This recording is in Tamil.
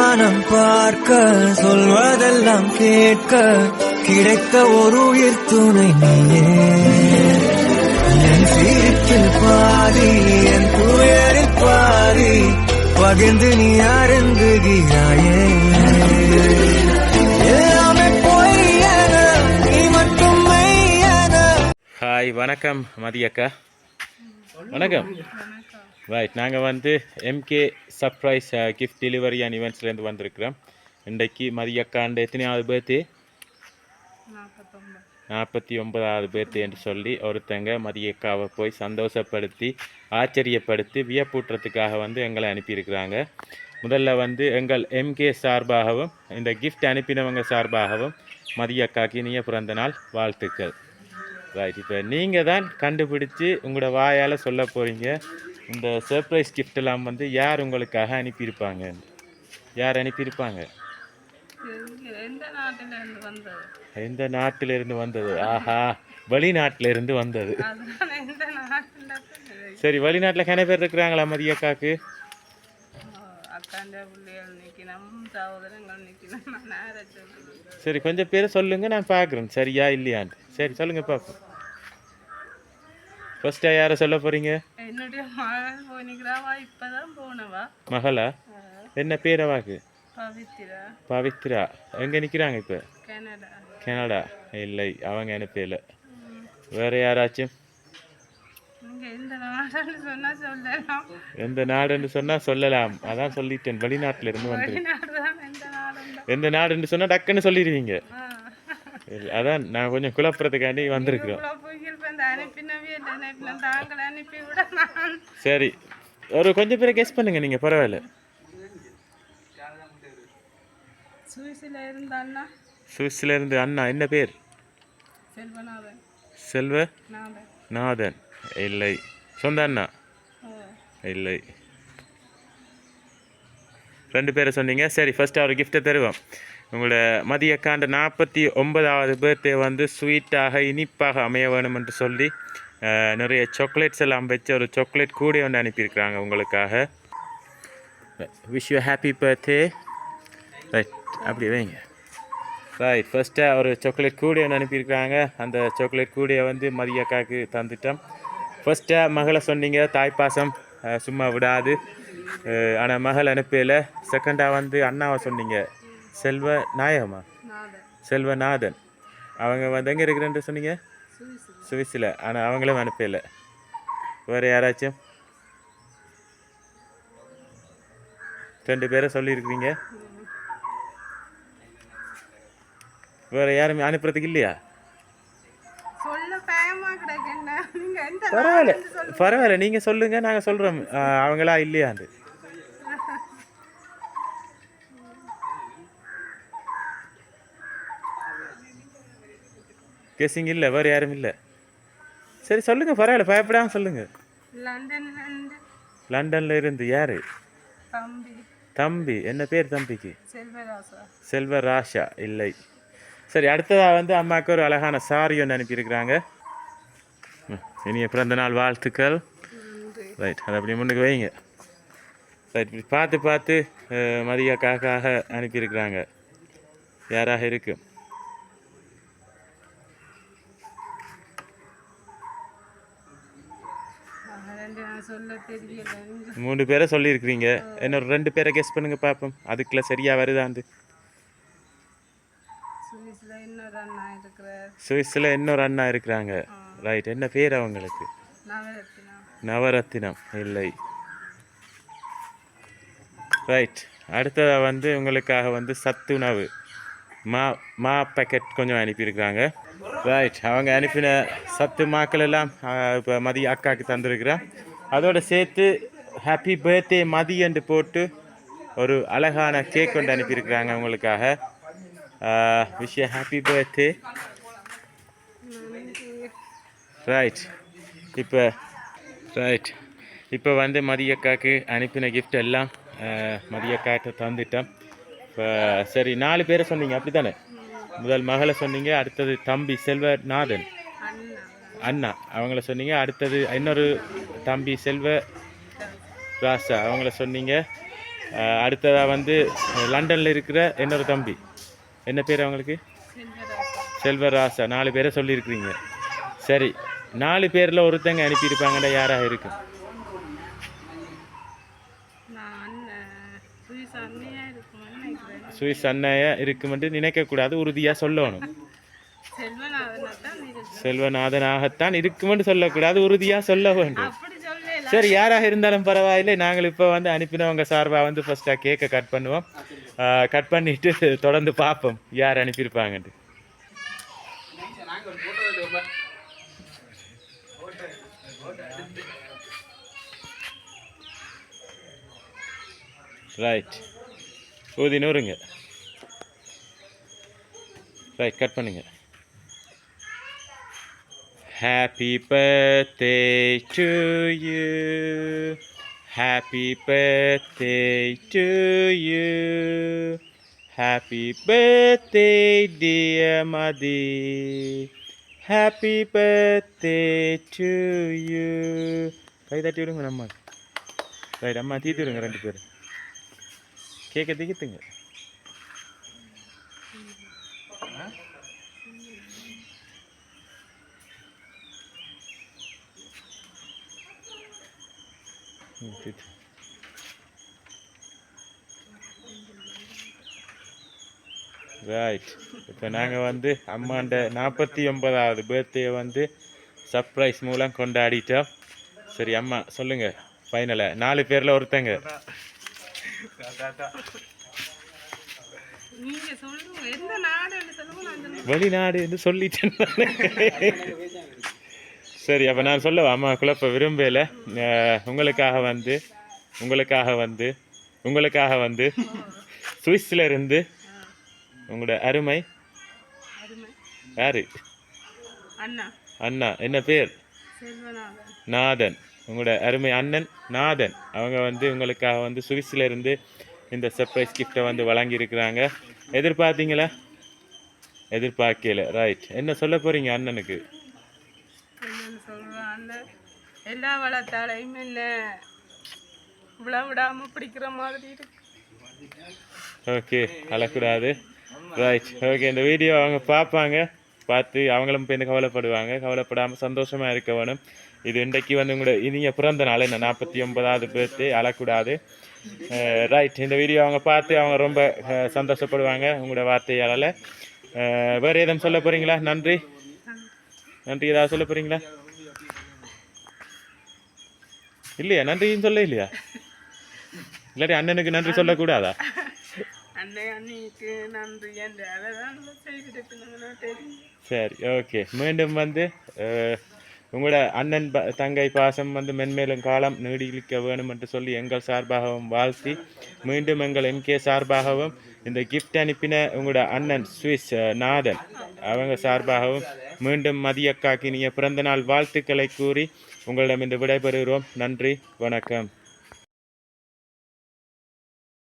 வானம் பார்க்க சொல்வதெல்லாம் கேட்க கிடைத்த ஒரு உயிர் துணை நீயே. என் சீரிப்பில் பாதி என் துயரில் பாதி பகிர்ந்து நீ அருந்துகிறாயே. எல்லாமே பொய்யன நீ மட்டும் மெய்யன. ஹாய், வணக்கம் மதியக்கா. வணக்கம். ரைட், நாங்கள் வந்து MK surprise gift delivery and ஈவெண்ட்ஸ்லேருந்து வந்திருக்கிறோம். இன்றைக்கு மதியக்காண்ட எத்தனையாவது பர்த்டே? 49வது பர்த்டே என்று சொல்லி ஒருத்தங்க மதியக்காவை போய் சந்தோஷப்படுத்தி ஆச்சரியப்படுத்தி வியப்பூட்டுறதுக்காக வந்து எங்களை அனுப்பியிருக்கிறாங்க. முதல்ல வந்து எங்கள் எம்கே சார்பாகவும் இந்த கிஃப்ட் அனுப்பினவங்க சார்பாகவும் மதியக்காக்கு இனிய பிறந்த நாள் வாழ்த்துக்கள். ரைட், இப்போ நீங்கள் தான் கண்டுபிடிச்சி உங்களோட வாயால் சொல்ல போகிறீங்க இந்த சர்ப்ரைஸ் கிஃப்டெல்லாம் வந்து யார் உங்களுக்காக அனுப்பியிருப்பாங்க? யார் அனுப்பியிருப்பாங்க? எந்த நாட்டிலிருந்து வந்தது? ஆஹா, வெளிநாட்டிலிருந்து வந்தது. சரி, வெளிநாட்டில் கன பேர் இருக்கிறாங்களா மதியக்காக்கு? சரி, கொஞ்சம் பேர் சொல்லுங்க, நான் பார்க்குறேன் சரியா இல்லையான்ட்டு. சரி, சொல்லுங்க பார்ப்போம். ஃபர்ஸ்டா யாரை சொல்ல போறீங்க? என்னுடைய மகள் போனிக்கிறாவா, இப்பதான் போனவா. மகளா? என்ன பேர் அவாக்கு? பவித்ரா. பவித்ரா எங்க நிக்கிறாங்க இப்ப? கனடா. கனடா இல்லை, அவங்க அனுப்பல. வேற யாராச்சும்? எந்த நாடுன்னு சொன்னா சொல்லலாம். எந்த நாடுன்னு சொன்னா சொல்லலாம். அதான் சொல்லிட்டேன், வெளிநாட்டுல இருந்து வந்து. எந்த நாடுன்னு சொன்னா டக்குன்னு சொல்லிடுவீங்க. அதான் நான் கொஞ்சம் குழப்பறதுக்காண்டி வந்திருக்கிறோம். சரி, ஒரு கொஞ்சம் பேரை கெஸ் பண்ணுங்க நீங்க, பரவாயில்ல. சுவிஸ்ல இருந்து அண்ணா. என்ன பேர்? செல்வநாதன் இல்லை. சொந்த அண்ணா இல்லை. 2 பேரை சொன்னீங்க. சரி, ஃபர்ஸ்ட் அவர் கிஃப்டை தருவோம். உங்களோட மதியக்காண்ட 49வது பர்த்டே வந்து ஸ்வீட்டாக இனிப்பாக அமைய வேணும் என்று சொல்லி நிறைய சாக்லேட்ஸ் எல்லாம் வச்சு ஒரு சாக்லேட் கூட ஒன்று அனுப்பியிருக்கிறாங்க உங்களுக்காக. Wish you happy birthday. Right, அப்படி வைங்க. ரைட், ஃபர்ஸ்ட்டாக ஒரு சாக்லேட் கூட ஒன்று அனுப்பியிருக்கிறாங்க. அந்த சாக்லேட் கூடையை வந்து மதியக்காக்கு தந்துட்டோம். ஃபர்ஸ்ட்டாக மகளை சொன்னீங்க, தாய்ப்பாசம் சும்மா விடாது. ஆனால் மகள் அனுப்பல. செகண்டாக வந்து அண்ணாவை சொன்னீங்க, செல்வநாயகமா? செல்வநாதன். அவங்க வந்து எங்கே இருக்கிறேன்னு சொன்னீங்க? சுவிஸில். ஆனால் அவங்களும் அனுப்பல. வேறு யாராச்சும்? 2 பேரை சொல்லியிருக்கிறீங்க. வேறு யாரும் அனுப்புறதுக்கு இல்லையா? பரவாயில்ல பரவாயில்ல, நீங்கள் சொல்லுங்கள், நாங்கள் சொல்கிறோம் அவங்களா இல்லையாண்டு. கெஸிங் இல்லை, வேறு யாரும் இல்லை. சரி, சொல்லுங்கள், பரவாயில்ல, பயப்படாமல் சொல்லுங்கள். லண்டன்ல இருந்து. யாரு? தம்பி. என்ன பேர் தம்பிக்கு? செல்வராசா இல்லை. சரி, அடுத்ததாக வந்து அம்மாவுக்கு ஒரு அழகான சாரி ஒன்று அனுப்பியிருக்கிறாங்க. இனிய பிறந்த நாள் வாழ்த்துக்கள். ரைட், அதை அப்படி முன்னுக்கு வைங்க. ரைட், இப்படி பார்த்து பார்த்து மதியக்காக அனுப்பியிருக்கிறாங்க. யாராக இருக்கு? மூணு பேரை சொல்லியிருக்கிறீங்க. இன்னொரு 2 பேரை கெஸ் பண்ணுங்க பார்ப்போம், அதுக்குள்ள சரியா வருதாண்டு. சுவிஸ்ல இன்னொரு அண்ணா இருக்கிறாங்க. ரைட், என்ன பேர் அவங்களுக்கு? நவரத்தினம் இல்லை. ரைட், அடுத்ததாக வந்து உங்களுக்காக வந்து சத்துணவு மா பேக்கெட் கொஞ்சம் அனுப்பியிருக்கிறாங்க. ரைட், அவங்க அனுப்பின சத்து மாக்கள் எல்லாம் இப்போ மதிய அக்காவுக்கு தந்துருக்குறேன். அதோடு சேர்த்து ஹாப்பி பர்த்டே மதி என்று போட்டு ஒரு அழகான கேக் கொண்டு அனுப்பியிருக்கிறாங்க உங்களுக்காக. Wish you happy birthday. Right, இப்போ வந்து மதியக்காக்கு அனுப்பின கிஃப்ட் எல்லாம் மதியக்காட்ட தந்துட்டோம். இப்போ சரி, 4 பேரை சொன்னீங்க அப்படி தானே? முதல் மகளை சொன்னீங்க, அடுத்தது தம்பி செல்வநாதன் அண்ணா அவங்கள சொன்னீங்க, அடுத்தது இன்னொரு தம்பி செல்வ ராசா அவங்கள சொன்னீங்க, அடுத்ததாக வந்து லண்டனில் இருக்கிற இன்னொரு தம்பி, என்ன பேர் அவங்களுக்கு? செல்வராசா. 4 பேரை சொல்லியிருக்கிறீங்க. சரி, 4 பேரில் ஒருத்தங்க அனுப்பியிருப்பாங்கடா, யாராக இருக்கு? சுவிஸ் அண்ணையா இருக்குமென்று நினைக்கக்கூடாது, உறுதியாக சொல்லணும். செல்வநாதனாகத்தான் இருக்குமென்று சொல்லக்கூடாது, உறுதியாக சொல்ல வேண்டும். சரி, யாராக இருந்தாலும் பரவாயில்லை. நாங்கள் இப்போ வந்து அனுப்பினவங்க சார்பாக வந்து ஃபஸ்ட்டாக கேக்கை கட் பண்ணுவோம். கட் பண்ணிவிட்டு தொடர்ந்து பார்ப்போம் யார் அனுப்பியிருப்பாங்கன்ட்டு. ரைட், ஊதி நூறுங்க. ரைட், கட் பண்ணுங்க. Happy birthday to you. Happy birthday to you. Happy birthday dear Madi. Happy birthday to you. கை தட்டி விடுங்க அம்மா. ரைட், அம்மா தீத்து விடுங்க 2 பேர். கேக்க திக்கித்துங்க. ரைட், இப்போ நாங்கள் வந்து அம்மாண்ட 49வது பர்த்டே வந்து சர்ப்ரைஸ் மூலம் கொண்டாடிட்டோம். சரி அம்மா சொல்லுங்க ஃபைனலாக 4 பேரில் ஒருத்தங்க. வெளிநாடுன்னு சொல்லிட்டேன். சரி, அப்போ நான் சொல்லவா? அம்மா குழப்ப விரும்பல. உங்களுக்காக வந்து சுவிஸ்ல இருந்து உங்களோட அருமை யாரு? அண்ணா. என்ன பேர்? நாதன். உங்களோட அருமை அண்ணன் நாதன் அவங்க வந்து உங்களுக்காக வந்து சுவிஸ்ல இருந்து இந்த சர்ப்ரைஸ் கிஃப்டை வந்து வழங்கியிருக்கிறாங்க. எதிர்பார்த்தீங்களா? எதிர்பார்க்கல. ரைட், என்ன சொல்ல போறீங்க அண்ணனுக்கு? எல்லா வளத்தாலையும் என்ன விடாம பிடிக்கிற மாதிரி இருக்கு. ஓகே, அழக்கூடாது. Right, okay. இந்த வீடியோ அவங்க பார்த்து அவங்களும் இப்போ கவலைப்படாமல் சந்தோஷமாக இருக்க வேணும். இது இன்றைக்கு வந்து உங்களோட இனிய பிறந்த நாள், என்ன 49வது பர்த்டே, அழக்கூடாது. ரைட், இந்த வீடியோ அவங்க பார்த்து அவங்க ரொம்ப சந்தோஷப்படுவாங்க உங்களோட வார்த்தையால். வேறு எதுவும் சொல்ல போகிறீங்களா? நன்றி ஏதாவது சொல்ல போகிறீங்களா? இல்லையா? நன்றின்னு சொல்ல இல்லையா? இல்லாட்டி அண்ணனுக்கு நன்றி சொல்லக்கூடாதா? சரி, ஓகே. மீண்டும் வந்து உங்களோட அண்ணன் தங்கை பாசம் வந்து மென்மேலும் காலம் நீடிக்க வேணும் என்று சொல்லி எங்கள் சார்பாகவும் வாழ்த்தி, மீண்டும் எங்கள் எம்கே சார்பாகவும் இந்த கிஃப்ட் அனுப்பின உங்களோட அண்ணன் சுவிஸ் நாதன் அவங்க சார்பாகவும் மீண்டும் மதியக்காக்கு இனிய பிறந்தநாள் வாழ்த்துக்களை கூறி உங்களிடம் இன்று விடைபெறுகிறோம். நன்றி, வணக்கம்.